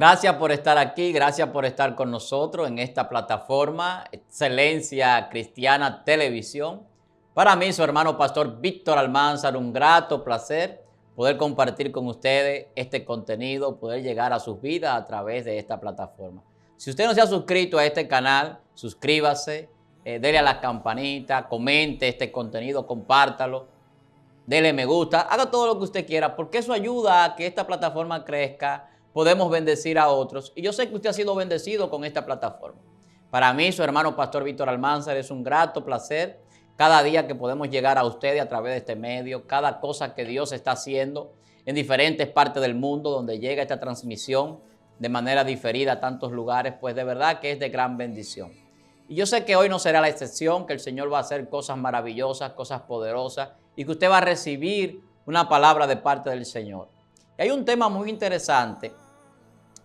Gracias por estar aquí, gracias por estar con nosotros en esta plataforma, Excelencia Cristiana Televisión. Para mí, su hermano pastor Víctor Almanzar, un grato placer poder compartir con ustedes este contenido, poder llegar a sus vidas a través de esta plataforma. Si usted no se ha suscrito a este canal, suscríbase, dele a la campanita, comente este contenido, compártalo, dele me gusta, haga todo lo que usted quiera, porque eso ayuda a que esta plataforma crezca, podemos bendecir a otros. Y yo sé que usted ha sido bendecido con esta plataforma. Para mí, su hermano pastor Víctor Almanzar, es un grato placer cada día que podemos llegar a ustedes a través de este medio, cada cosa que Dios está haciendo en diferentes partes del mundo donde llega esta transmisión de manera diferida a tantos lugares, pues de verdad que es de gran bendición. Y yo sé que hoy no será la excepción, que el Señor va a hacer cosas maravillosas, cosas poderosas, y que usted va a recibir una palabra de parte del Señor. Y hay un tema muy interesante,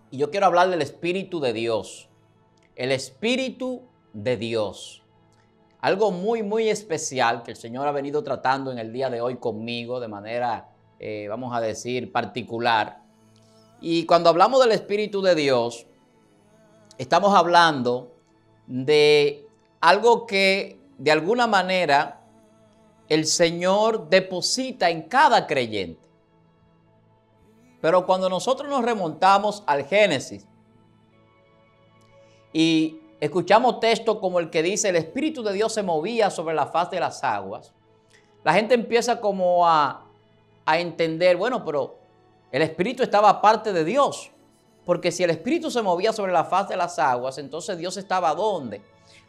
y yo quiero hablar del Espíritu de Dios. El Espíritu de Dios. Algo muy especial que el Señor ha venido tratando en el día de hoy conmigo de manera, vamos a decir, particular. Y cuando hablamos del Espíritu de Dios, estamos hablando de algo que de alguna manera el Señor deposita en cada creyente. Pero cuando nosotros nos remontamos al Génesis y escuchamos textos como el que dice el Espíritu de Dios se movía sobre la faz de las aguas, la gente empieza como a entender, bueno, pero el Espíritu estaba aparte de Dios, porque si el Espíritu se movía sobre la faz de las aguas, entonces Dios estaba ¿dónde?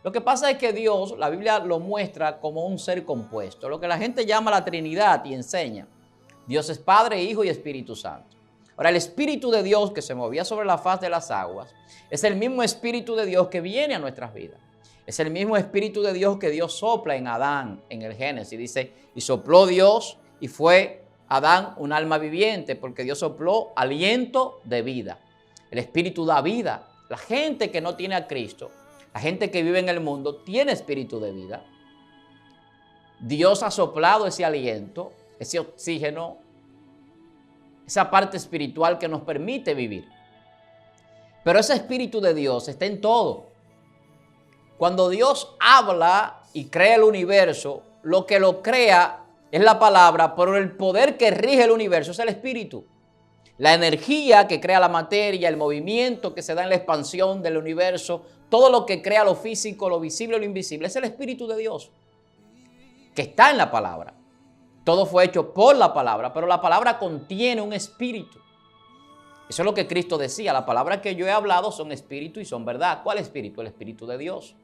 Lo que pasa es que Dios, la Biblia lo muestra como un ser compuesto, lo que la gente llama la Trinidad y enseña. Dios es Padre, Hijo y Espíritu Santo. Ahora, el Espíritu de Dios que se movía sobre la faz de las aguas es el mismo Espíritu de Dios que viene a nuestras vidas. Es el mismo Espíritu de Dios que Dios sopla en Adán en el Génesis. Dice, y sopló Dios y fue Adán un alma viviente, porque Dios sopló aliento de vida. El Espíritu da vida. La gente que no tiene a Cristo, la gente que vive en el mundo, tiene espíritu de vida. Dios ha soplado ese aliento, ese oxígeno, esa parte espiritual que nos permite vivir. Pero ese Espíritu de Dios está en todo. Cuando Dios habla y crea el universo, lo que lo crea es la palabra, pero el poder que rige el universo es el Espíritu. La energía que crea la materia, el movimiento que se da en la expansión del universo, todo lo que crea lo físico, lo visible, lo invisible, es el Espíritu de Dios, que está en la palabra. Todo fue hecho por la palabra, pero la palabra contiene un espíritu. Eso es lo que Cristo decía, las palabras que yo he hablado son espíritu y son verdad. ¿Cuál espíritu? El Espíritu de Dios.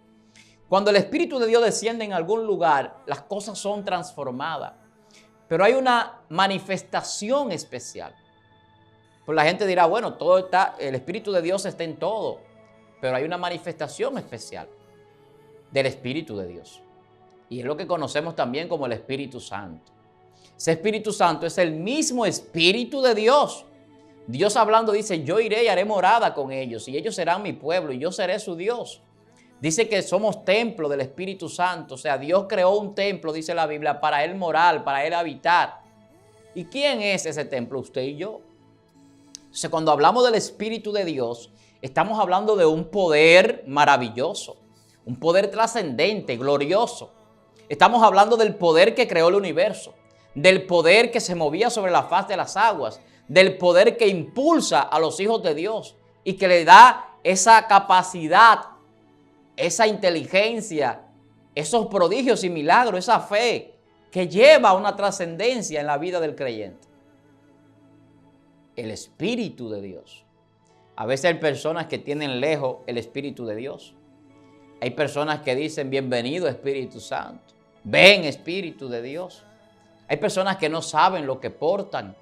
Cuando el Espíritu de Dios desciende en algún lugar, las cosas son transformadas. Pero hay una manifestación especial. Pues la gente dirá, bueno, todo está, el Espíritu de Dios está en todo, pero hay una manifestación especial del Espíritu de Dios. Y es lo que conocemos también como el Espíritu Santo. Ese Espíritu Santo es el mismo Espíritu de Dios. Dios hablando dice, yo iré y haré morada con ellos, y ellos serán mi pueblo, y yo seré su Dios. Dice que somos templo del Espíritu Santo, o sea, Dios creó un templo, dice la Biblia, para Él morar, para Él habitar. ¿Y quién es ese templo? Usted y yo. Entonces, cuando hablamos del Espíritu de Dios, estamos hablando de un poder maravilloso, un poder trascendente, glorioso. Estamos hablando del poder que creó el universo, del poder que se movía sobre la faz de las aguas, del poder que impulsa a los hijos de Dios y que le da esa capacidad, esa inteligencia, esos prodigios y milagros, esa fe que lleva a una trascendencia en la vida del creyente. El Espíritu de Dios. A veces hay personas que tienen lejos el Espíritu de Dios. Hay personas que dicen, bienvenido Espíritu Santo. Ven Espíritu de Dios. Hay personas que no saben lo que portan.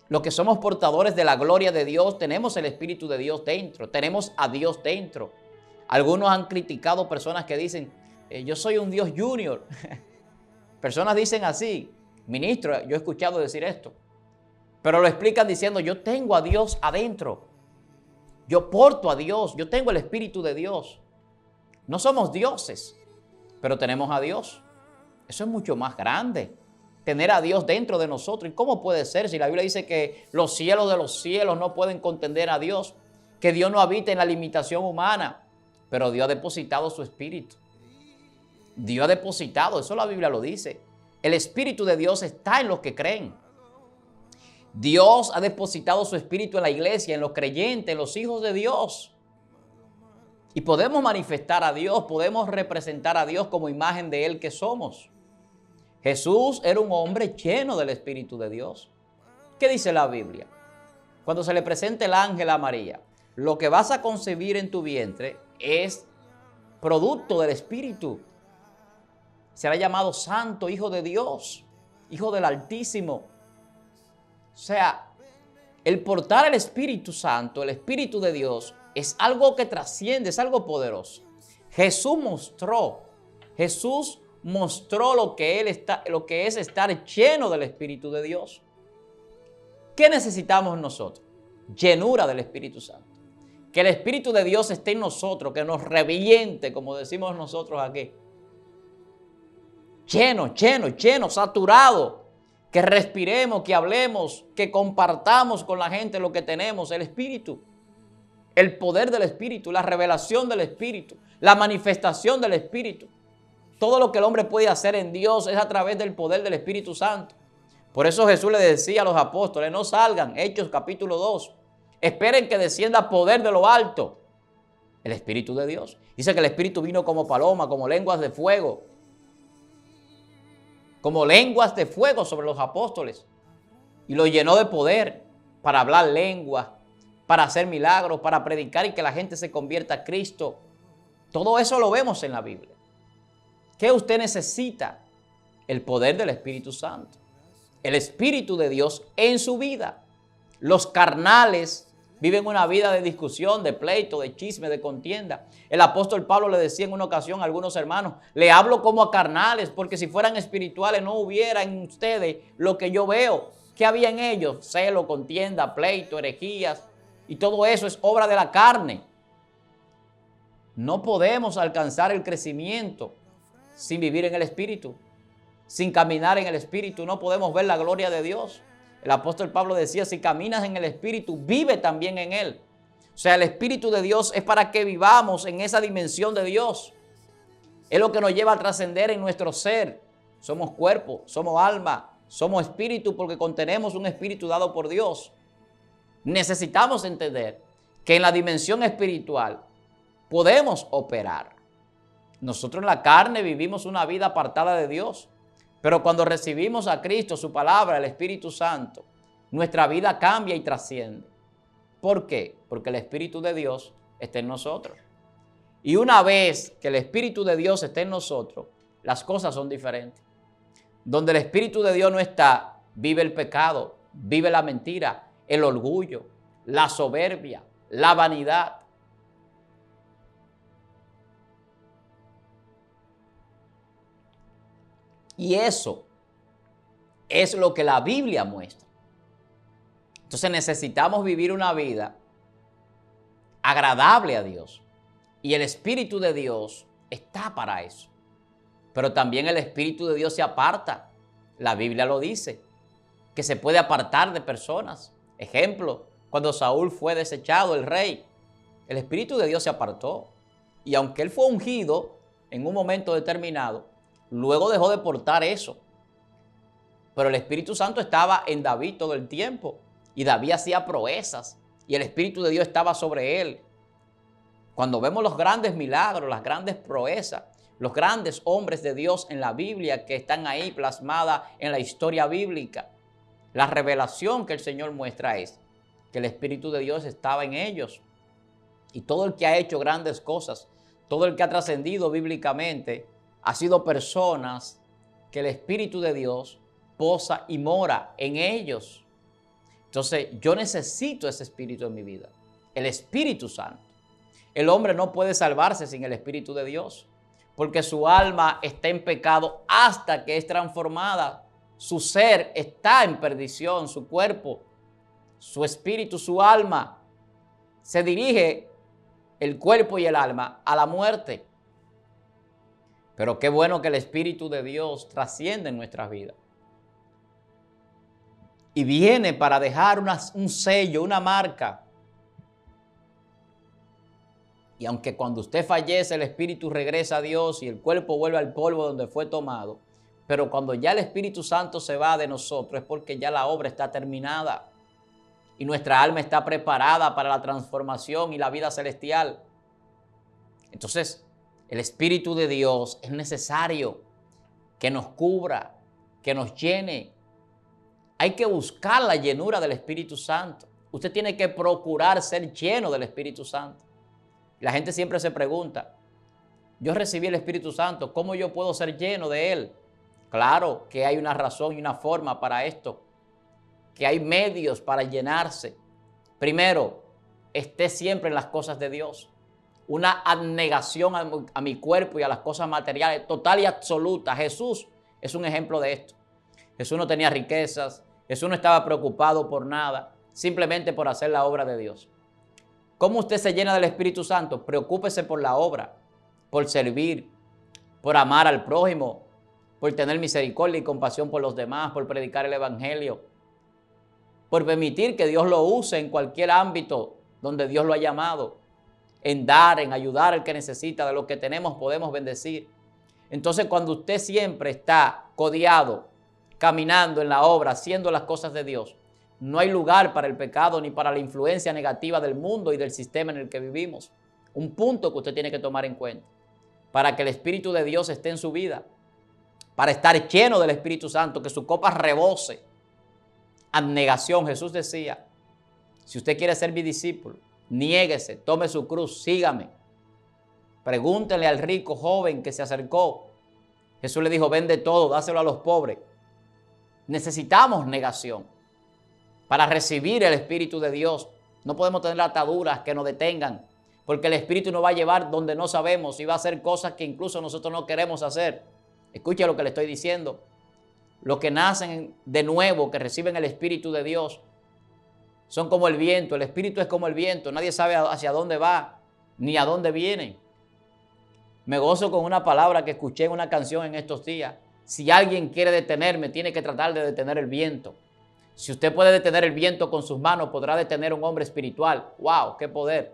Los que somos portadores de la gloria de Dios, tenemos el Espíritu de Dios dentro. Tenemos a Dios dentro. Algunos han criticado personas que dicen, yo soy un Dios junior. Personas dicen así. Ministro, yo he escuchado decir esto. Pero lo explican diciendo, yo tengo a Dios adentro. Yo porto a Dios, yo tengo el Espíritu de Dios. No somos dioses, pero tenemos a Dios. Eso es mucho más grande. tener a Dios dentro de nosotros. ¿Y cómo puede ser si la Biblia dice que los cielos de los cielos no pueden contender a Dios? Que Dios no habita en la limitación humana, pero Dios ha depositado su espíritu. Dios ha depositado, eso la Biblia lo dice. El espíritu de Dios está en los que creen. Dios ha depositado su espíritu en la iglesia, en los creyentes, en los hijos de Dios. Y podemos manifestar a Dios, podemos representar a Dios como imagen de Él que somos. Jesús era un hombre lleno del Espíritu de Dios. ¿Qué dice la Biblia? Cuando se le presenta el ángel a María, lo que vas a concebir en tu vientre es producto del Espíritu. Será llamado Santo, Hijo de Dios, Hijo del Altísimo. O sea, el portar el Espíritu Santo, el Espíritu de Dios, es algo que trasciende, es algo poderoso. Jesús mostró lo que es estar lleno del Espíritu de Dios. ¿Qué necesitamos nosotros? Llenura del Espíritu Santo. Que el Espíritu de Dios esté en nosotros, que nos reviente, como decimos nosotros aquí. Lleno, saturado. Que respiremos, que hablemos, que compartamos con la gente lo que tenemos, el Espíritu. El poder del Espíritu, la revelación del Espíritu, la manifestación del Espíritu. Todo lo que el hombre puede hacer en Dios es a través del poder del Espíritu Santo. Por eso Jesús le decía a los apóstoles, no salgan, Hechos capítulo 2. Esperen que descienda poder de lo alto. El Espíritu de Dios. Dice que el Espíritu vino como paloma, como lenguas de fuego. Como lenguas de fuego sobre los apóstoles. Y los llenó de poder para hablar lenguas, para hacer milagros, para predicar y que la gente se convierta a Cristo. Todo eso lo vemos en la Biblia. ¿Qué usted necesita? El poder del Espíritu Santo. El Espíritu de Dios en su vida. Los carnales viven una vida de discusión, de pleito, de chisme, de contienda. El apóstol Pablo le decía en una ocasión a algunos hermanos, le hablo como a carnales, porque si fueran espirituales no hubiera en ustedes lo que yo veo. ¿Qué había en ellos? Celo, contienda, pleito, herejías. Y todo eso es obra de la carne. No podemos alcanzar el crecimiento sin vivir en el Espíritu. Sin caminar en el Espíritu no podemos ver la gloria de Dios. El apóstol Pablo decía, si caminas en el Espíritu, vive también en Él. O sea, el Espíritu de Dios es para que vivamos en esa dimensión de Dios. Es lo que nos lleva a trascender en nuestro ser. Somos cuerpo, somos alma, somos espíritu porque contenemos un espíritu dado por Dios. Necesitamos entender que en la dimensión espiritual podemos operar. Nosotros en la carne vivimos una vida apartada de Dios. Pero cuando recibimos a Cristo, su palabra, el Espíritu Santo, nuestra vida cambia y trasciende. ¿Por qué? Porque el Espíritu de Dios está en nosotros. Y una vez que el Espíritu de Dios está en nosotros, las cosas son diferentes. Donde el Espíritu de Dios no está, vive el pecado, vive la mentira, el orgullo, la soberbia, la vanidad. Y eso es lo que la Biblia muestra. Entonces necesitamos vivir una vida agradable a Dios. Y el Espíritu de Dios está para eso. Pero también el Espíritu de Dios se aparta. La Biblia lo dice, que se puede apartar de personas. Ejemplo, cuando Saúl fue desechado, el rey, el Espíritu de Dios se apartó. Y aunque él fue ungido en un momento determinado, luego dejó de portar eso. Pero el Espíritu Santo estaba en David todo el tiempo. Y David hacía proezas. Y el Espíritu de Dios estaba sobre él. Cuando vemos los grandes milagros, las grandes proezas, los grandes hombres de Dios en la Biblia que están ahí plasmadas en la historia bíblica, la revelación que el Señor muestra es que el Espíritu de Dios estaba en ellos. Y todo el que ha hecho grandes cosas, todo el que ha trascendido bíblicamente, ha sido personas que el Espíritu de Dios posa y mora en ellos. Entonces, yo necesito ese Espíritu en mi vida, el Espíritu Santo. El hombre no puede salvarse sin el Espíritu de Dios, porque su alma está en pecado hasta que es transformada. Su ser está en perdición, su cuerpo, su espíritu, su alma. Se dirige el cuerpo y el alma a la muerte. Pero qué bueno que el Espíritu de Dios trasciende en nuestras vidas. y viene para dejar un sello, una marca. Y aunque cuando usted fallece el espíritu regresa a Dios y el cuerpo vuelve al polvo donde fue tomado, pero cuando ya el Espíritu Santo se va de nosotros es porque ya la obra está terminada y nuestra alma está preparada para la transformación y la vida celestial. Entonces, el Espíritu de Dios es necesario que nos cubra, que nos llene. Hay que buscar la llenura del Espíritu Santo. Usted tiene que procurar ser lleno del Espíritu Santo. La gente siempre se pregunta, yo recibí el Espíritu Santo, ¿cómo yo puedo ser lleno de Él? Claro que hay una razón y una forma para esto, que hay medios para llenarse. Primero, esté siempre en las cosas de Dios. Una abnegación a mi cuerpo y a las cosas materiales total y absoluta. Jesús es un ejemplo de esto. Jesús no tenía riquezas, Jesús no estaba preocupado por nada, simplemente por hacer la obra de Dios. ¿Cómo usted se llena del Espíritu Santo? Preocúpese por la obra, por servir, por amar al prójimo, por tener misericordia y compasión por los demás, por predicar el Evangelio, por permitir que Dios lo use en cualquier ámbito donde Dios lo ha llamado, en dar, en ayudar al que necesita. De lo que tenemos podemos bendecir. Entonces, cuando usted siempre está codeado, caminando en la obra, haciendo las cosas de Dios, no hay lugar para el pecado ni para la influencia negativa del mundo y del sistema en el que vivimos. Un punto que usted tiene que tomar en cuenta para que el Espíritu de Dios esté en su vida, para estar lleno del Espíritu Santo, que su copa rebose. Abnegación. Jesús decía, si usted quiere ser mi discípulo, niéguese, tome su cruz, sígame. Pregúntele al rico joven que se acercó. Jesús le dijo, vende todo, dáselo a los pobres. Necesitamos negación para recibir el Espíritu de Dios. No podemos tener ataduras que nos detengan, porque el Espíritu nos va a llevar donde no sabemos y va a hacer cosas que incluso nosotros no queremos hacer. Escuche lo que le estoy diciendo. Los que nacen de nuevo, que reciben el Espíritu de Dios, son como el viento. El Espíritu es como el viento. Nadie sabe hacia dónde va ni a dónde viene. Me gozo con una palabra que escuché en una canción en estos días. Si alguien quiere detenerme, tiene que tratar de detener el viento. Si usted puede detener el viento con sus manos, podrá detener a un hombre espiritual. ¡Wow! ¡Qué poder!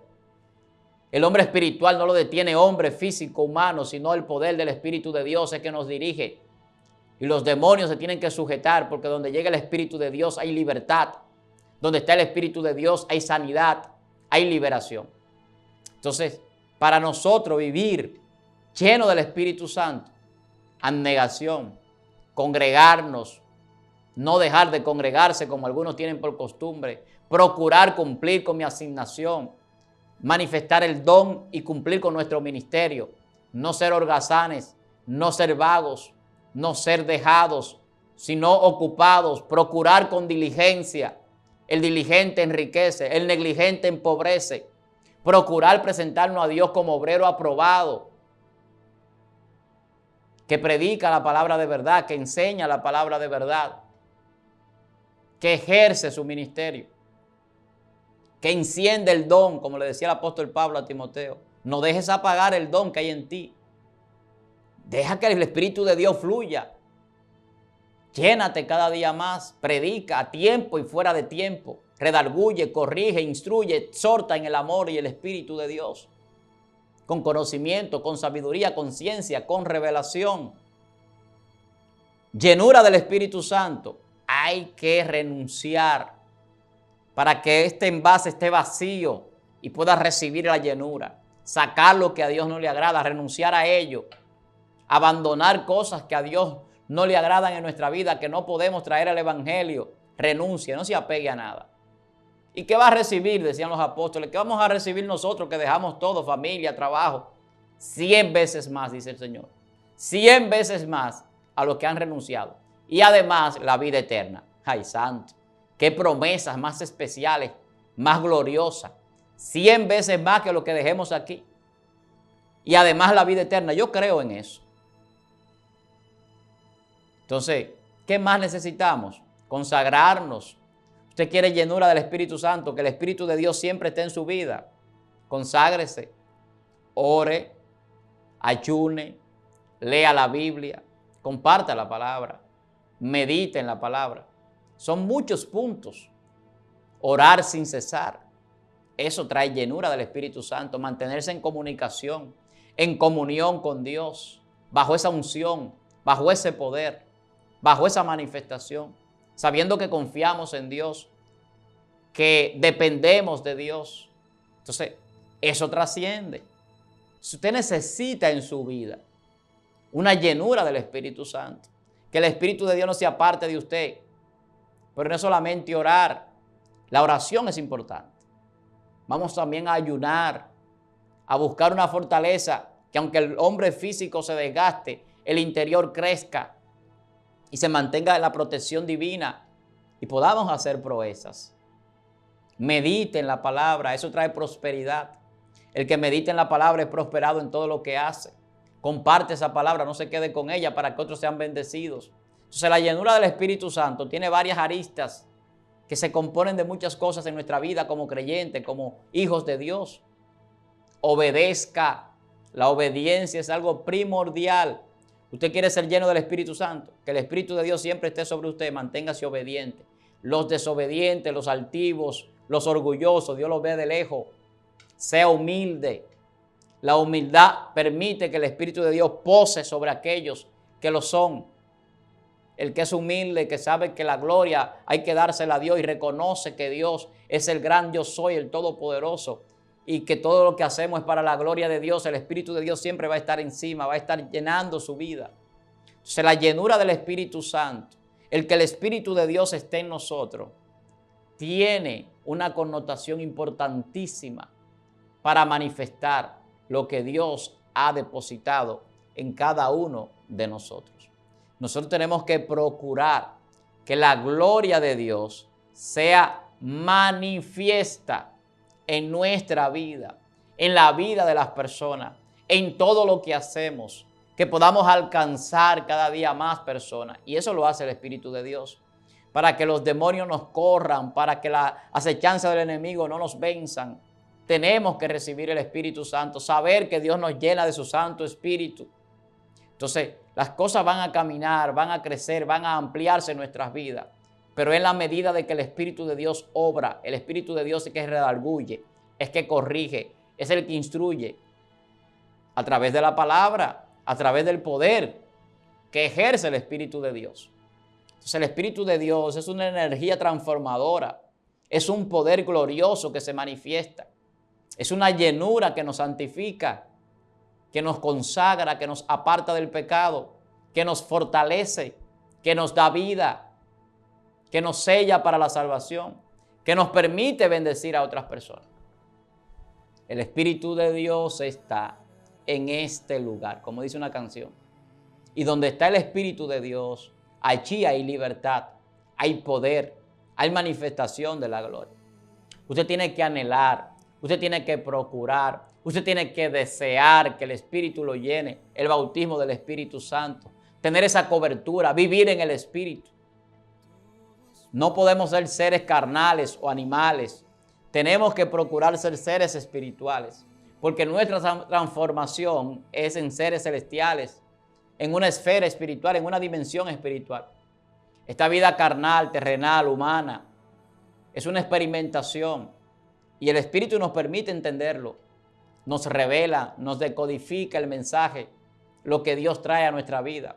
El hombre espiritual no lo detiene hombre físico, humano, sino el poder del Espíritu de Dios es que nos dirige. Y los demonios se tienen que sujetar, porque donde llega el Espíritu de Dios hay libertad. Donde está el Espíritu de Dios hay sanidad, hay liberación. Entonces, para nosotros vivir lleno del Espíritu Santo, abnegación, congregarnos, no dejar de congregarse como algunos tienen por costumbre, procurar cumplir con mi asignación, manifestar el don y cumplir con nuestro ministerio, no ser holgazanes, no ser vagos, no ser dejados, sino ocupados, procurar con diligencia. El diligente enriquece, el negligente empobrece. Procurar presentarnos a Dios como obrero aprobado, que predica la palabra de verdad, que enseña la palabra de verdad, que ejerce su ministerio, que enciende el don, como le decía el apóstol Pablo a Timoteo. No dejes apagar el don que hay en ti. Deja que el Espíritu de Dios fluya. Llénate cada día más, predica a tiempo y fuera de tiempo, redarguye, corrige, instruye, exhorta en el amor y el Espíritu de Dios, con conocimiento, con sabiduría, con ciencia, con revelación. Llenura del Espíritu Santo. Hay que renunciar para que este envase esté vacío y pueda recibir la llenura. Sacar lo que a Dios no le agrada, renunciar a ello, abandonar cosas que a Dios no le agradan en nuestra vida, que no podemos traer al Evangelio. Renuncie, no se apegue a nada. ¿Y qué va a recibir? Decían los apóstoles. ¿Qué vamos a recibir nosotros que dejamos todo, familia, trabajo? 100 veces más, dice el Señor. 100 veces más a los que han renunciado. Y además la vida eterna. ¡Ay, santo! ¡Qué promesas más especiales, más gloriosas! 100 veces más que lo que dejemos aquí. Y además la vida eterna. Yo creo en eso. Entonces, ¿qué más necesitamos? Consagrarnos. Usted quiere llenura del Espíritu Santo, que el Espíritu de Dios siempre esté en su vida. Conságrese, ore, ayune, lea la Biblia, comparta la palabra, medite en la palabra. Son muchos puntos. Orar sin cesar. Eso trae llenura del Espíritu Santo. Mantenerse en comunicación, en comunión con Dios, bajo esa unción, bajo ese poder, bajo esa manifestación, sabiendo que confiamos en Dios, que dependemos de Dios. Entonces, eso trasciende. Si usted necesita en su vida una llenura del Espíritu Santo, que el Espíritu de Dios no sea parte de usted, pero no es solamente orar, la oración es importante. Vamos también a ayunar, a buscar una fortaleza, que aunque el hombre físico se desgaste, el interior crezca y se mantenga en la protección divina y podamos hacer proezas. Medite en la palabra, eso trae prosperidad. El que medite en la palabra es prosperado en todo lo que hace. Comparte esa palabra, no se quede con ella para que otros sean bendecidos. Entonces la llenura del Espíritu Santo tiene varias aristas que se componen de muchas cosas en nuestra vida como creyentes, como hijos de Dios. Obedezca. La obediencia es algo primordial. Usted quiere ser lleno del Espíritu Santo, que el Espíritu de Dios siempre esté sobre usted, manténgase obediente. Los desobedientes, los altivos, los orgullosos, Dios los ve de lejos. Sea humilde. La humildad permite que el Espíritu de Dios pose sobre aquellos que lo son. El que es humilde, que sabe que la gloria hay que dársela a Dios y reconoce que Dios es el gran yo soy, el todopoderoso, y que todo lo que hacemos es para la gloria de Dios. El Espíritu de Dios siempre va a estar encima, va a estar llenando su vida. Entonces la llenura del Espíritu Santo, el que el Espíritu de Dios esté en nosotros, tiene una connotación importantísima para manifestar lo que Dios ha depositado en cada uno de nosotros. Nosotros tenemos que procurar que la gloria de Dios sea manifiesta en nuestra vida, en la vida de las personas, en todo lo que hacemos, que podamos alcanzar cada día más personas. Y eso lo hace el Espíritu de Dios, para que los demonios nos corran, para que la acechanza del enemigo no nos venzan. Tenemos que recibir el Espíritu Santo, saber que Dios nos llena de su Santo Espíritu. Entonces, las cosas van a caminar, van a crecer, van a ampliarse en nuestras vidas. Pero en la medida de que el Espíritu de Dios obra, el Espíritu de Dios es que redarguye, es que corrige, es el que instruye. A través de la palabra, a través del poder que ejerce el Espíritu de Dios. Entonces, el Espíritu de Dios es una energía transformadora. Es un poder glorioso que se manifiesta. Es una llenura que nos santifica, que nos consagra, que nos aparta del pecado, que nos fortalece, que nos da vida, que nos sella para la salvación, que nos permite bendecir a otras personas. El Espíritu de Dios está en este lugar, como dice una canción. Y donde está el Espíritu de Dios, allí hay libertad, hay poder, hay manifestación de la gloria. Usted tiene que anhelar, usted tiene que procurar, usted tiene que desear que el Espíritu lo llene, el bautismo del Espíritu Santo, tener esa cobertura, vivir en el Espíritu. No podemos ser seres carnales o animales. Tenemos que procurar ser seres espirituales, porque nuestra transformación es en seres celestiales, en una esfera espiritual, en una dimensión espiritual. Esta vida carnal, terrenal, humana, es una experimentación y el Espíritu nos permite entenderlo. Nos revela, nos decodifica el mensaje, lo que Dios trae a nuestra vida.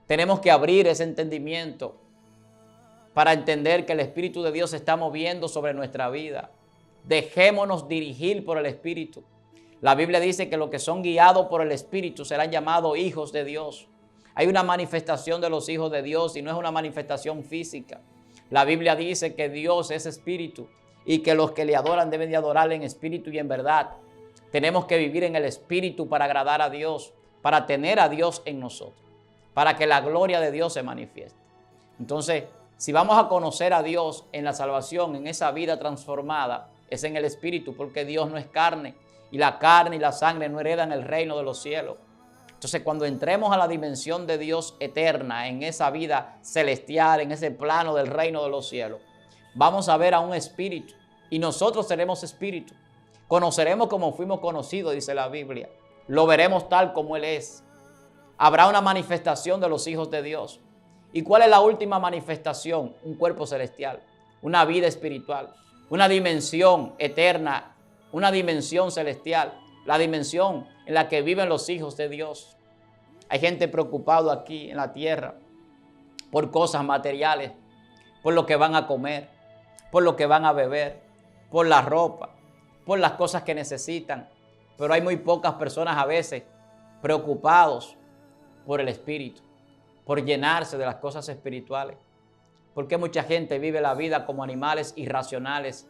Tenemos que abrir ese entendimiento para entender que el Espíritu de Dios se está moviendo sobre nuestra vida. Dejémonos dirigir por el Espíritu. La Biblia dice que los que son guiados por el Espíritu serán llamados hijos de Dios. Hay una manifestación de los hijos de Dios y no es una manifestación física. La Biblia dice que Dios es Espíritu y que los que le adoran deben de adorarle en espíritu y en verdad. Tenemos que vivir en el Espíritu para agradar a Dios, para tener a Dios en nosotros, para que la gloria de Dios se manifieste. Entonces, si vamos a conocer a Dios en la salvación, en esa vida transformada, es en el Espíritu, porque Dios no es carne, y la carne y la sangre no heredan el reino de los cielos. Entonces, cuando entremos a la dimensión de Dios eterna, en esa vida celestial, en ese plano del reino de los cielos, vamos a ver a un Espíritu, y nosotros seremos Espíritu. Conoceremos como fuimos conocidos, dice la Biblia. Lo veremos tal como Él es. Habrá una manifestación de los hijos de Dios. ¿Y cuál es la última manifestación? Un cuerpo celestial, una vida espiritual, una dimensión eterna, una dimensión celestial, la dimensión en la que viven los hijos de Dios. Hay gente preocupada aquí en la tierra por cosas materiales, por lo que van a comer, por lo que van a beber, por la ropa, por las cosas que necesitan. Pero hay muy pocas personas a veces preocupados por el espíritu, por llenarse de las cosas espirituales. Porque mucha gente vive la vida como animales irracionales,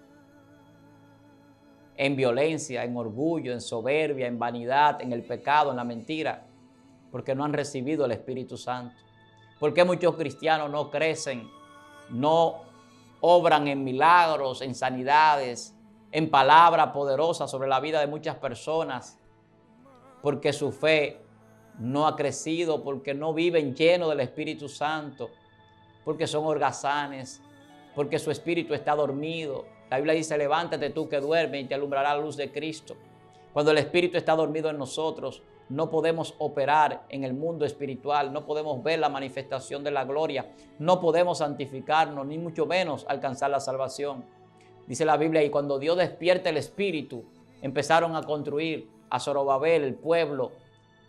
en violencia, en orgullo, en soberbia, en vanidad, en el pecado, en la mentira, porque no han recibido el Espíritu Santo. Porque muchos cristianos no crecen, no obran en milagros, en sanidades, en palabras poderosas sobre la vida de muchas personas, porque su fe no ha crecido, porque no viven llenos del Espíritu Santo, porque son holgazanes, porque su espíritu está dormido. La Biblia dice, levántate tú que duermes y te alumbrará la luz de Cristo. Cuando el espíritu está dormido en nosotros, no podemos operar en el mundo espiritual, no podemos ver la manifestación de la gloria, no podemos santificarnos, ni mucho menos alcanzar la salvación. Dice la Biblia, y cuando Dios despierta el espíritu, empezaron a construir a Zorobabel, el pueblo.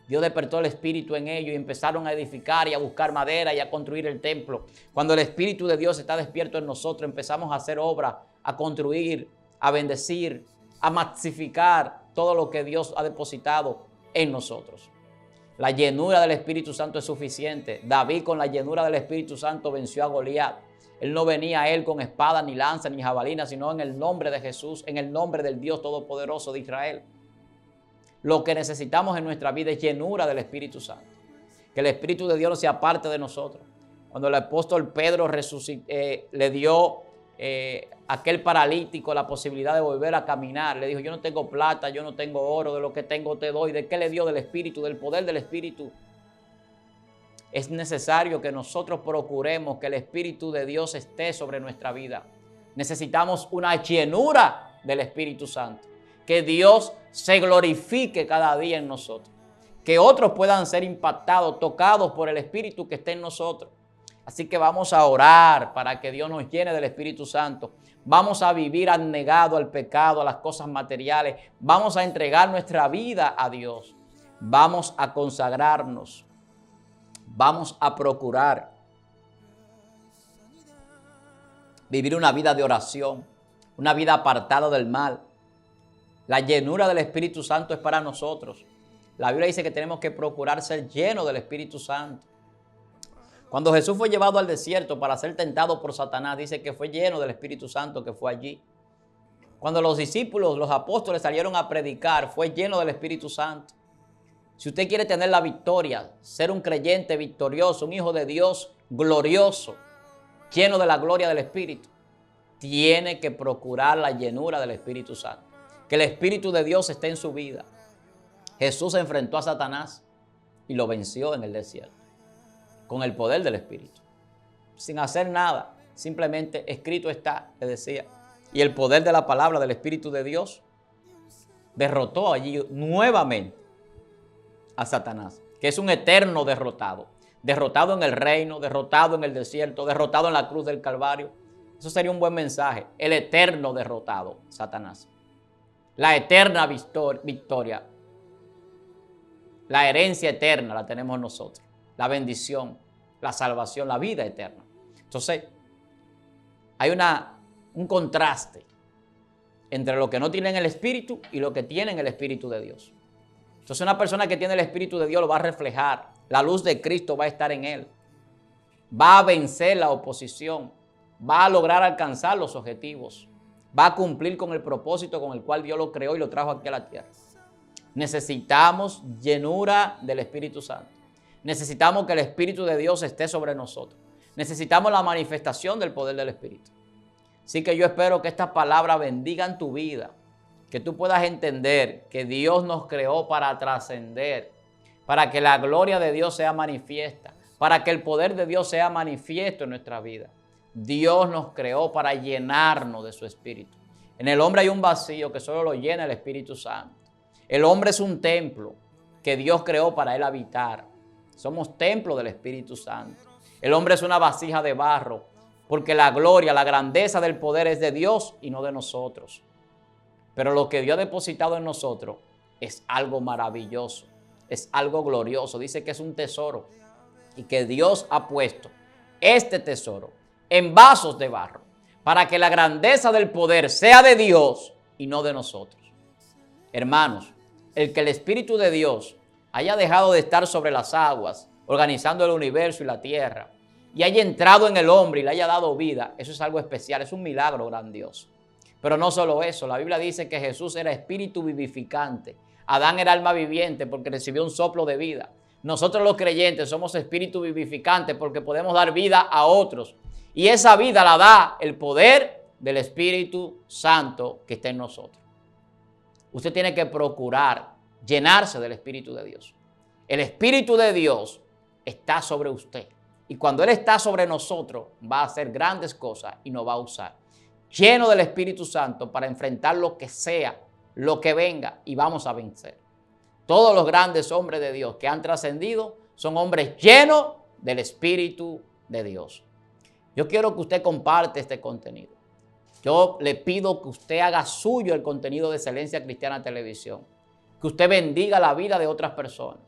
Dios despertó el espíritu en ellos y empezaron a edificar y a buscar madera y a construir el templo. Cuando el espíritu de Dios está despierto en nosotros, empezamos a hacer obra, a construir, a bendecir, a maxificar todo lo que Dios ha depositado en nosotros. La llenura del Espíritu Santo es suficiente. David, con la llenura del Espíritu Santo, venció a Goliat. Él no venía a él con espada, ni lanza, ni jabalina, sino en el nombre de Jesús, en el nombre del Dios Todopoderoso de Israel. Lo que necesitamos en nuestra vida es llenura del Espíritu Santo. Que el Espíritu de Dios no sea parte de nosotros. Cuando el apóstol Pedro le dio aquel paralítico la posibilidad de volver a caminar, le dijo, yo no tengo plata, yo no tengo oro, de lo que tengo te doy. ¿De qué le dio? Del Espíritu, del poder del Espíritu. Es necesario que nosotros procuremos que el Espíritu de Dios esté sobre nuestra vida. Necesitamos una llenura del Espíritu Santo. Que Dios se glorifique cada día en nosotros. Que otros puedan ser impactados, tocados por el Espíritu que esté en nosotros. Así que vamos a orar para que Dios nos llene del Espíritu Santo. Vamos a vivir abnegado al pecado, a las cosas materiales. Vamos a entregar nuestra vida a Dios. Vamos a consagrarnos. Vamos a procurar vivir una vida de oración, una vida apartada del mal. La llenura del Espíritu Santo es para nosotros. La Biblia dice que tenemos que procurar ser llenos del Espíritu Santo. Cuando Jesús fue llevado al desierto para ser tentado por Satanás, dice que fue lleno del Espíritu Santo que fue allí. Cuando los discípulos, los apóstoles salieron a predicar, fue lleno del Espíritu Santo. Si usted quiere tener la victoria, ser un creyente victorioso, un hijo de Dios glorioso, lleno de la gloria del Espíritu, tiene que procurar la llenura del Espíritu Santo. Que el Espíritu de Dios esté en su vida. Jesús enfrentó a Satanás y lo venció en el desierto. Con el poder del Espíritu. Sin hacer nada. Simplemente escrito está, le decía. Y el poder de la palabra del Espíritu de Dios derrotó allí nuevamente a Satanás. Que es un eterno derrotado. Derrotado en el reino, derrotado en el desierto, derrotado en la cruz del Calvario. Eso sería un buen mensaje. El eterno derrotado, Satanás. La eterna victoria. La herencia eterna la tenemos nosotros. La bendición, la salvación, la vida eterna. Entonces, hay un contraste entre lo que no tienen el Espíritu y lo que tienen el Espíritu de Dios. Entonces, una persona que tiene el Espíritu de Dios lo va a reflejar. La luz de Cristo va a estar en él. Va a vencer la oposición. Va a lograr alcanzar los objetivos. Va a cumplir con el propósito con el cual Dios lo creó y lo trajo aquí a la tierra. Necesitamos llenura del Espíritu Santo. Necesitamos que el Espíritu de Dios esté sobre nosotros. Necesitamos la manifestación del poder del Espíritu. Así que yo espero que estas palabras bendigan tu vida. Que tú puedas entender que Dios nos creó para trascender. Para que la gloria de Dios sea manifiesta. Para que el poder de Dios sea manifiesto en nuestra vida. Dios nos creó para llenarnos de su Espíritu. En el hombre hay un vacío que solo lo llena el Espíritu Santo. El hombre es un templo que Dios creó para él habitar. Somos templo del Espíritu Santo. El hombre es una vasija de barro, porque la gloria, la grandeza del poder es de Dios y no de nosotros. Pero lo que Dios ha depositado en nosotros es algo maravilloso, es algo glorioso. Dice que es un tesoro y que Dios ha puesto este tesoro en vasos de barro para que la grandeza del poder sea de Dios y no de nosotros. Hermanos, el que el Espíritu de Dios haya dejado de estar sobre las aguas, organizando el universo y la tierra, y haya entrado en el hombre y le haya dado vida, eso es algo especial, es un milagro grandioso. Pero no solo eso, la Biblia dice que Jesús era espíritu vivificante. Adán era alma viviente porque recibió un soplo de vida. Nosotros los creyentes somos espíritu vivificante porque podemos dar vida a otros. Y esa vida la da el poder del Espíritu Santo que está en nosotros. Usted tiene que procurar llenarse del Espíritu de Dios. El Espíritu de Dios está sobre usted. Y cuando Él está sobre nosotros, va a hacer grandes cosas y nos va a usar. Lleno del Espíritu Santo para enfrentar lo que sea, lo que venga, y vamos a vencer. Todos los grandes hombres de Dios que han trascendido son hombres llenos del Espíritu de Dios. Yo quiero que usted comparte este contenido. Yo le pido que usted haga suyo el contenido de Excelencia Cristiana Televisión. Que usted bendiga la vida de otras personas.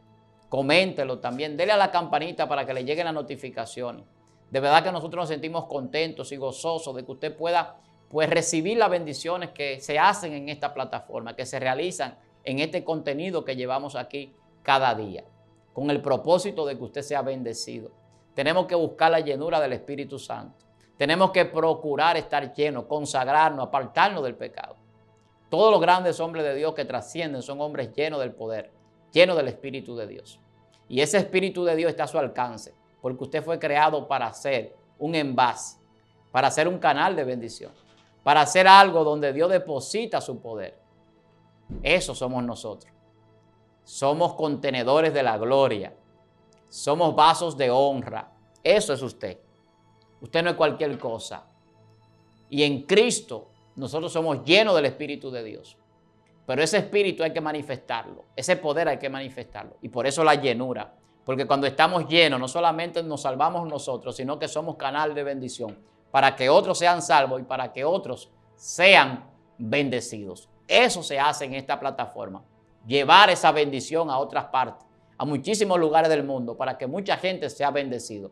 Coméntelo también. Dele a la campanita para que le lleguen las notificaciones. De verdad que nosotros nos sentimos contentos y gozosos de que usted pueda recibir las bendiciones que se hacen en esta plataforma, que se realizan en este contenido que llevamos aquí cada día, con el propósito de que usted sea bendecido. Tenemos que buscar la llenura del Espíritu Santo. Tenemos que procurar estar llenos, consagrarnos, apartarnos del pecado. Todos los grandes hombres de Dios que trascienden son hombres llenos del poder, llenos del Espíritu de Dios. Y ese Espíritu de Dios está a su alcance, porque usted fue creado para ser un envase, para ser un canal de bendición, para hacer algo donde Dios deposita su poder. Eso somos nosotros. Somos contenedores de la gloria. Somos vasos de honra. Eso es usted. Usted no es cualquier cosa. Y en Cristo nosotros somos llenos del Espíritu de Dios. Pero ese Espíritu hay que manifestarlo. Ese poder hay que manifestarlo. Y por eso la llenura. Porque cuando estamos llenos no solamente nos salvamos nosotros, sino que somos canal de bendición para que otros sean salvos y para que otros sean bendecidos. Eso se hace en esta plataforma. Llevar esa bendición a otras partes, a muchísimos lugares del mundo, para que mucha gente sea bendecido.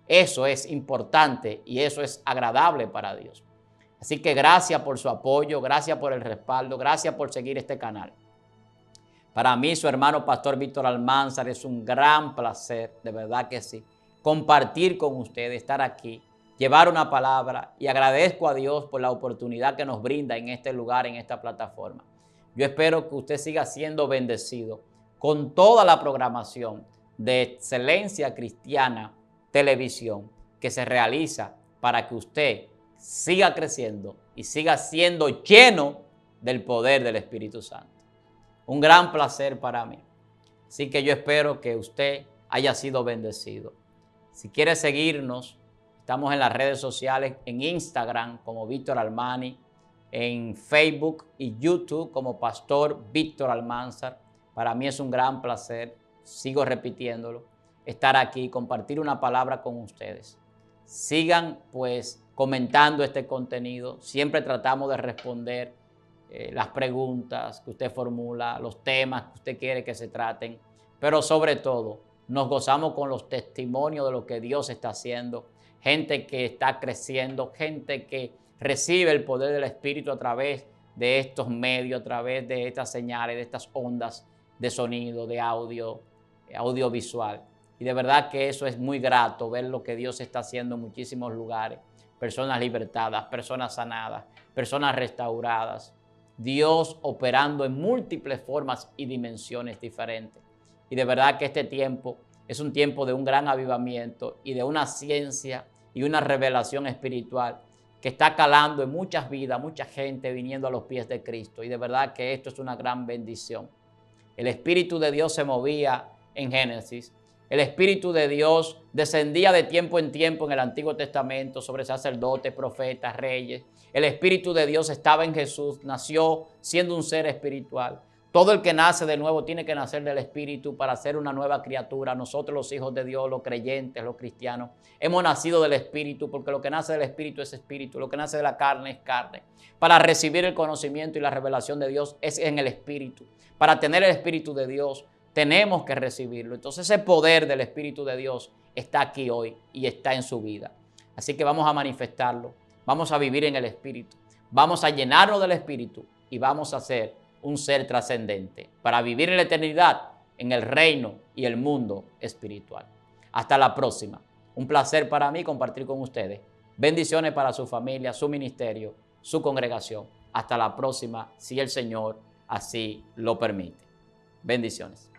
Eso es importante y eso es agradable para Dios. Así que gracias por su apoyo, gracias por el respaldo, gracias por seguir este canal. Para mí, su hermano Pastor Víctor Almanzar, es un gran placer, de verdad que sí, compartir con ustedes, estar aquí, llevar una palabra, y agradezco a Dios por la oportunidad que nos brinda en este lugar, en esta plataforma. Yo espero que usted siga siendo bendecido con toda la programación de Excelencia Cristiana Televisión que se realiza para que usted siga creciendo y siga siendo lleno del poder del Espíritu Santo. Un gran placer para mí. Así que yo espero que usted haya sido bendecido. Si quiere seguirnos, estamos en las redes sociales, en Instagram como Víctor Almani, en Facebook y YouTube como Pastor Víctor Almanzar. Para mí es un gran placer, sigo repitiéndolo, estar aquí, compartir una palabra con ustedes. Sigan pues comentando este contenido. Siempre tratamos de responder las preguntas que usted formula, los temas que usted quiere que se traten. Pero sobre todo, nos gozamos con los testimonios de lo que Dios está haciendo. Gente que está creciendo, gente que recibe el poder del Espíritu a través de estos medios, a través de estas señales, de estas ondas de sonido, de audio, audiovisual. Y de verdad que eso es muy grato, ver lo que Dios está haciendo en muchísimos lugares. Personas libertadas, personas sanadas, personas restauradas. Dios operando en múltiples formas y dimensiones diferentes. Y de verdad que este tiempo es un tiempo de un gran avivamiento y de una ciencia y una revelación espiritual que está calando en muchas vidas, mucha gente viniendo a los pies de Cristo. Y de verdad que esto es una gran bendición. El Espíritu de Dios se movía en Génesis. El Espíritu de Dios descendía de tiempo en tiempo en el Antiguo Testamento sobre sacerdotes, profetas, reyes. El Espíritu de Dios estaba en Jesús, nació siendo un ser espiritual. Todo el que nace de nuevo tiene que nacer del Espíritu para ser una nueva criatura. Nosotros los hijos de Dios, los creyentes, los cristianos, hemos nacido del Espíritu, porque lo que nace del Espíritu es Espíritu, lo que nace de la carne es carne. Para recibir el conocimiento y la revelación de Dios es en el Espíritu. Para tener el Espíritu de Dios tenemos que recibirlo. Entonces ese poder del Espíritu de Dios está aquí hoy y está en su vida. Así que vamos a manifestarlo, vamos a vivir en el Espíritu, vamos a llenarnos del Espíritu y vamos a ser un ser trascendente para vivir en la eternidad en el reino y el mundo espiritual. Hasta la próxima. Un placer para mí compartir con ustedes. Bendiciones para su familia, su ministerio, su congregación. Hasta la próxima, si el Señor así lo permite. Bendiciones.